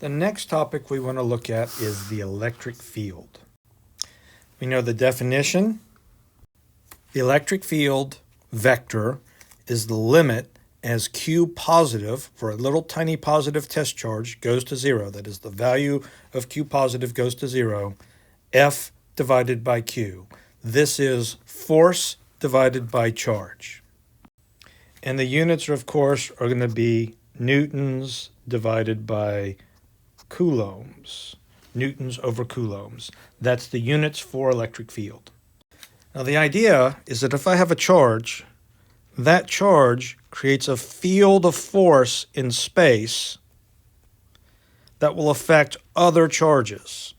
The next topic we want to look at is the electric field. We know the definition. The electric field vector is the limit as Q positive for a little tiny positive test charge goes to zero. That is, the value of Q positive goes to zero, F divided by Q. This is force divided by charge. And the units, of course, are going to be newtons divided by coulombs. Newtons over coulombs. That's the units for electric field. Now the idea is that if I have a charge, that charge creates a field of force in space that will affect other charges.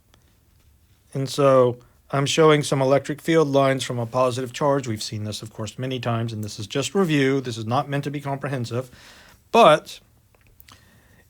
And so I'm showing some electric field lines from a positive charge. We've seen this, of course, many times, and this is just review. This is not meant to be comprehensive. But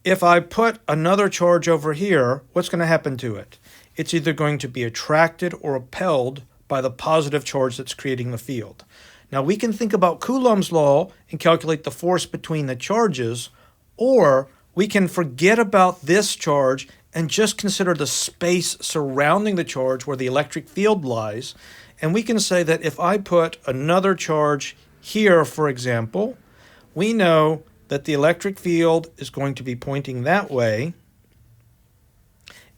if I put another charge over here, what's going to happen to it? It's either going to be attracted or repelled by the positive charge that's creating the field. Now, we can think about Coulomb's law and calculate the force between the charges, or we can forget about this charge and just consider the space surrounding the charge where the electric field lies. And we can say that if I put another charge here, for example, we know that the electric field is going to be pointing that way.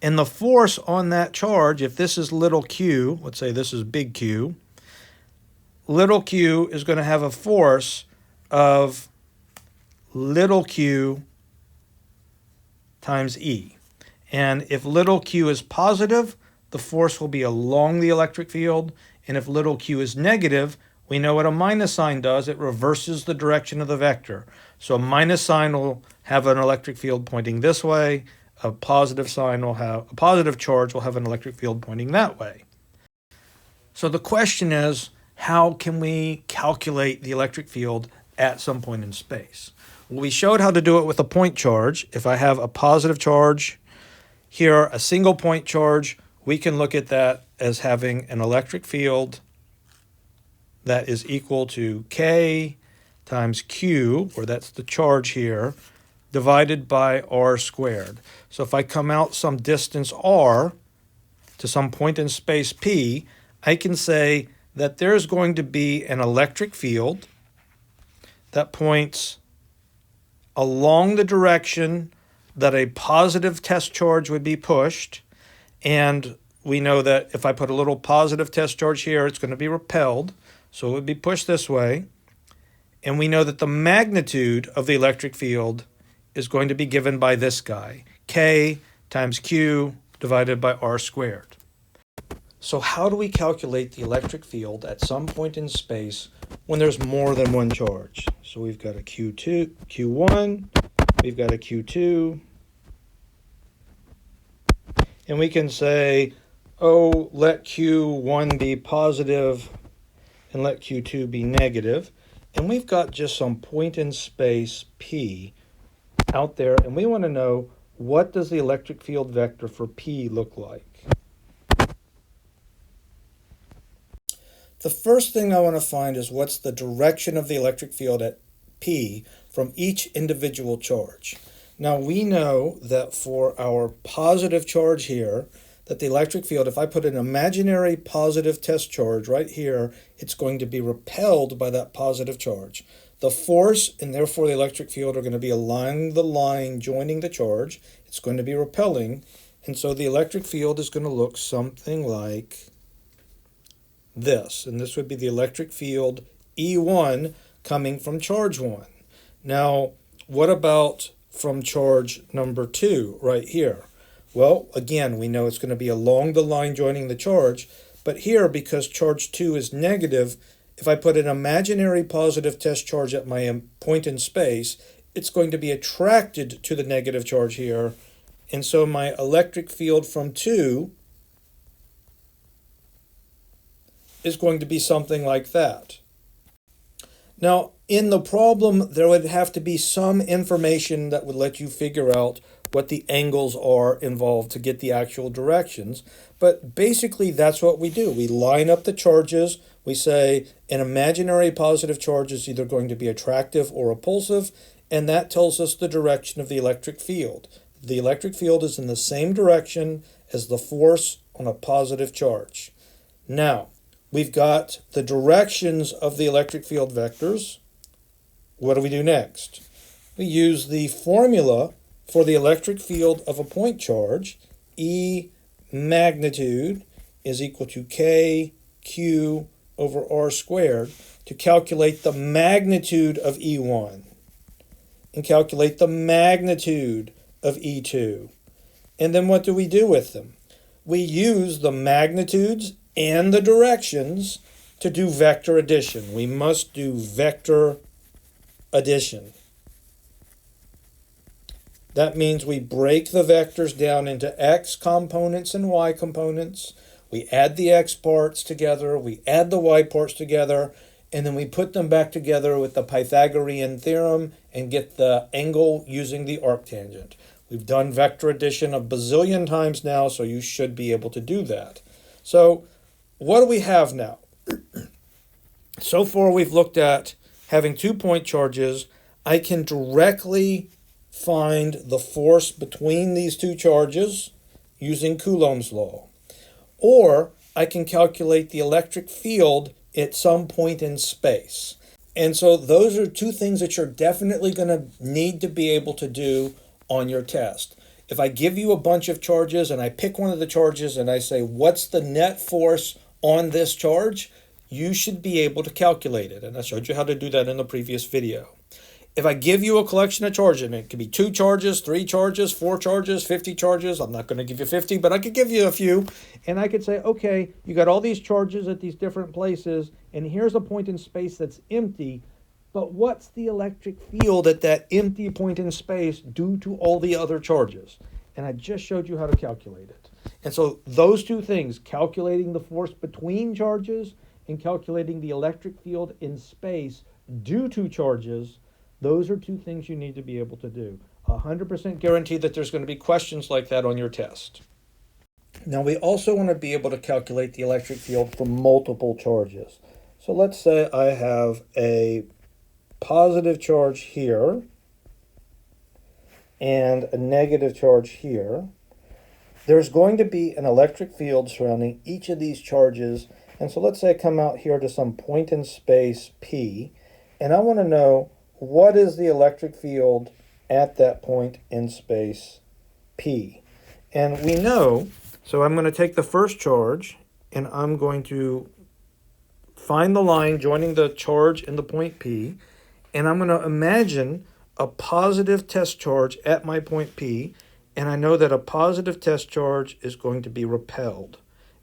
And the force on that charge, if this is little q, let's say this is big Q, little q is going to have a force of little q times E. And if little q is positive, the force will be along the electric field. And if little q is negative, we know what a minus sign does. It reverses the direction of the vector. So a minus sign will have an electric field pointing this way. A positive charge will have an electric field pointing that way. So the question is, how can we calculate the electric field at some point in space? Well, we showed how to do it with a point charge. If I have a positive charge here, a single point charge, we can look at that as having an electric field that is equal to K times Q, or that's the charge here, divided by R squared. So if I come out some distance R to some point in space P, I can say that there's going to be an electric field that points along the direction that a positive test charge would be pushed. And we know that if I put a little positive test charge here, it's going to be repelled. So it would be pushed this way. And we know that the magnitude of the electric field is going to be given by this guy, K times Q divided by R squared. So how do we calculate the electric field at some point in space when there's more than one charge? So we've got a Q1, we've got a Q2, and we can say, oh, let Q1 be positive and let Q2 be negative. And we've got just some point in space P out there, and we want to know, what does the electric field vector for P look like? The first thing I want to find is what's the direction of the electric field at P from each individual charge. Now we know that for our positive charge here, that the electric field, if I put an imaginary positive test charge right here, it's going to be repelled by that positive charge. The force and therefore the electric field are going to be along the line joining the charge. It's going to be repelling. And so the electric field is going to look something like this. And this would be the electric field E1 coming from charge 1. Now, what about from charge number 2 right here? Well, again, we know it's going to be along the line joining the charge. But here, because charge 2 is negative, if I put an imaginary positive test charge at my point in space, it's going to be attracted to the negative charge here. And so my electric field from 2 is going to be something like that. Now, in the problem, there would have to be some information that would let you figure out what the angles are involved to get the actual directions. But basically, that's what we do. We line up the charges. We say an imaginary positive charge is either going to be attractive or repulsive, and that tells us the direction of the electric field. the electric field is in the same direction as the force on a positive charge. Now, we've got the directions of the electric field vectors. What do we do next? We use the formula for the electric field of a point charge. E magnitude is equal to KQ over R squared to calculate the magnitude of E1 and calculate the magnitude of E2. And then what do we do with them? We use the magnitudes and the directions to do vector addition. We must do vector addition. That means we break the vectors down into x components and y components. We add the x parts together, we add the y parts together, and then we put them back together with the Pythagorean theorem and get the angle using the arctangent. We've done vector addition a bazillion times now, so you should be able to do that. So what do we have now? So far we've looked at having 2 point charges. I can directly find the force between these 2 charges using Coulomb's law. Or I can calculate the electric field at some point in space. And so those are 2 things that you're definitely going to need to be able to do on your test. If I give you a bunch of charges and I pick one of the charges and I say, what's the net force on this charge? You should be able to calculate it. And I showed you how to do that in the previous video. If I give you a collection of charges, and it could be 2 charges, 3 charges, 4 charges, 50 charges, I'm not going to give you 50, but I could give you a few, and I could say, okay, you got all these charges at these different places, and here's a point in space that's empty, but what's the electric field at that empty point in space due to all the other charges? And I just showed you how to calculate it. And so those 2 things, calculating the force between charges and calculating the electric field in space due to charges, those are 2 things you need to be able to do. 100% guarantee that there's going to be questions like that on your test. Now we also want to be able to calculate the electric field for multiple charges. So let's say I have a positive charge here and a negative charge here. There's going to be an electric field surrounding each of these charges. And so let's say I come out here to some point in space P, and I want to know what is the electric field at that point in space P. And we know, so I'm going to take the first charge and I'm going to find the line joining the charge in the point P, and I'm going to imagine a positive test charge at my point P, and I know that a positive test charge is going to be repelled.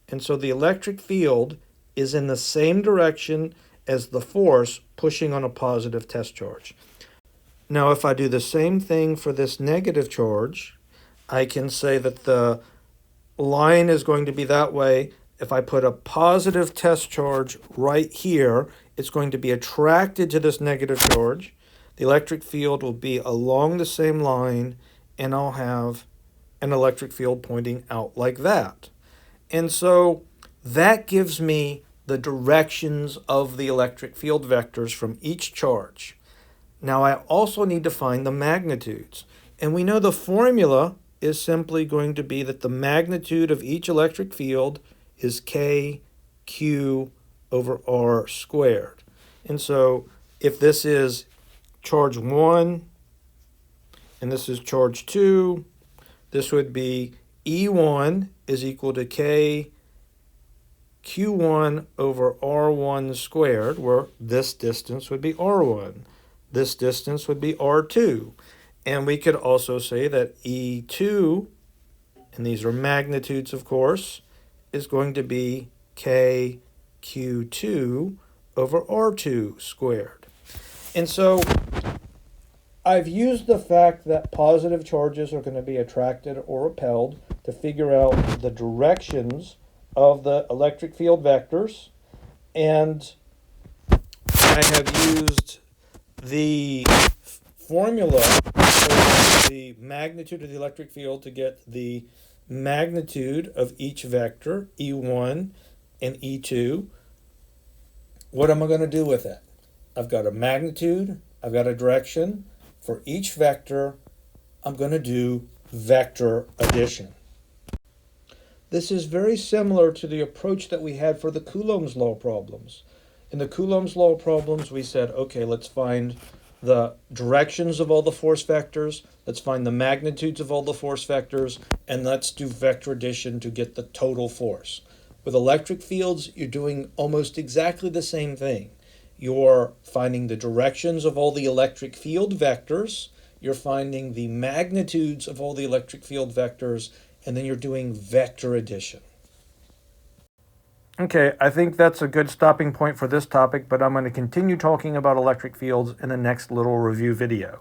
And so the electric field is in the same direction as the force pushing on a positive test charge. Now, if I do the same thing for this negative charge, I can say that the line is going to be that way. If I put a positive test charge right here, it's going to be attracted to this negative charge. The electric field will be along the same line, and I'll have an electric field pointing out like that. And so that gives me the directions of the electric field vectors from each charge. Now I also need to find the magnitudes. And we know the formula is simply going to be that the magnitude of each electric field is KQ over R squared. And so if this is charge 1 and this is charge 2, this would be E1 is equal to K Q1 over R1 squared, where this distance would be R1. This distance would be R2. And we could also say that E2, and these are magnitudes of course, is going to be KQ2 over R2 squared. And so I've used the fact that positive charges are going to be attracted or repelled to figure out the directions of the electric field vectors, and I have used the formula for the magnitude of the electric field to get the magnitude of each vector, E1 and E2. What am I going to do with it? I've got a magnitude, I've got a direction. For each vector, I'm going to do vector addition. This is very similar to the approach that we had for the Coulomb's law problems. In the Coulomb's law problems, we said, okay, let's find the directions of all the force vectors, let's find the magnitudes of all the force vectors, and let's do vector addition to get the total force. With electric fields, you're doing almost exactly the same thing. You're finding the directions of all the electric field vectors, you're finding the magnitudes of all the electric field vectors, and then you're doing vector addition. Okay, I think that's a good stopping point for this topic, but I'm going to continue talking about electric fields in the next little review video.